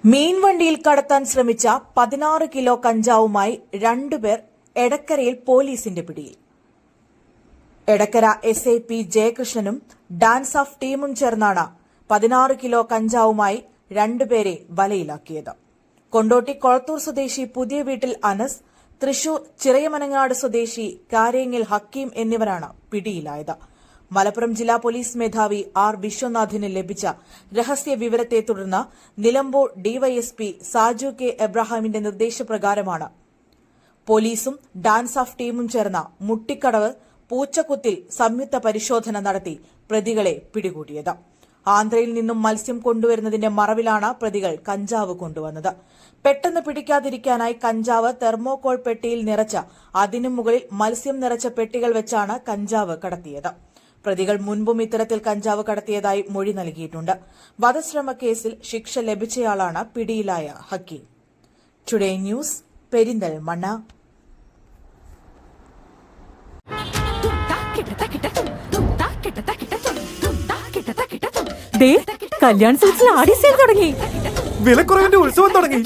മീൻവണ്ടിയിൽ കടത്താൻ ശ്രമിച്ച 16 കിലോ കഞ്ചാവുമായി രണ്ടുപേർ എടക്കരയിൽ പോലീസിന്റെ പിടിയിൽ. എടക്കര എസ്ഐ പി ജയകൃഷ്ണനും ഡാൻസ് ഓഫ് ടീമും ചേർന്നാണ് 16 കിലോ കഞ്ചാവുമായി രണ്ടുപേരെ വലയിലാക്കിയത്. കൊണ്ടോട്ടി കൊളത്തൂർ സ്വദേശി പുതിയ വീട്ടിൽ അനസ്, തൃശൂർ ചിറയമനങ്ങാട് സ്വദേശി കാരേങ്ങിൽ ഹക്കീം എന്നിവരാണ് പിടിയിലായത്. മലപ്പുറം ജില്ലാ പോലീസ് മേധാവി ആർ വിശ്വനാഥിന് ലഭിച്ച രഹസ്യ വിവരത്തെ തുടർന്ന് നിലമ്പൂർ ഡിവൈഎസ്പി സാജു കെ എബ്രഹാമിന്റെ നിർദ്ദേശപ്രകാരമാണ് പോലീസും ഡാൻസ് ഓഫ് ടീമും ചേർന്ന മുട്ടിക്കടവ് പൂച്ചക്കുത്തിൽ സംയുക്ത പരിശോധന നടത്തി പ്രതികളെ പിടികൂടിയത്. ആന്ധ്രയിൽ നിന്നും മത്സ്യം കൊണ്ടുവരുന്നതിന്റെ മറവിലാണ് പ്രതികൾ കഞ്ചാവ് കൊണ്ടുവന്നത്. പെട്ടെന്ന് പിടിക്കാതിരിക്കാനായി കഞ്ചാവ് തെർമോകോൾ പെട്ടിയിൽ നിറച്ച് അതിനു മുകളിൽ മത്സ്യം നിറച്ച പെട്ടികൾ വെച്ചാണ് കഞ്ചാവ് കടത്തിയത്. പ്രതികൾ മുൻപും ഇത്തരത്തിൽ കഞ്ചാവ് കടത്തിയതായി മൊഴി നൽകിയിട്ടുണ്ട്. വധശ്രമ കേസിൽ ശിക്ഷ ലഭിച്ചയാളാണ് പിടിയിലായ ഹക്കീം. Today news, Perinthalmanna. കല്യാൺ സിൽക്സിൽ ആടി സെയിൽ തുടങ്ങി. വിലക്കുറവിന്റെ ഉത്സവം തുടങ്ങി.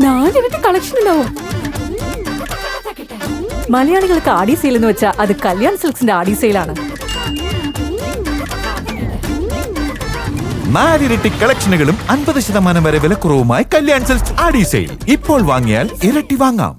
4 ഇരട്ടി കളക്ഷൻ ഉണ്ടാവും. മലയാളികൾക്ക് ആടി സെയിൽ എന്ന് വെച്ചാൽ അത് കല്യാൺ സിൽക്സിന്റെ ആടി സെയിലാണ്. 4 ഇരട്ടി കളക്ഷനുകളും 50% വരെ വിലക്കുറവുമായി കല്യാൺ സിൽക്സ് ആടി സെയിൽ. ഇപ്പോൾ വാങ്ങിയാൽ ഇരട്ടി വാങ്ങാം.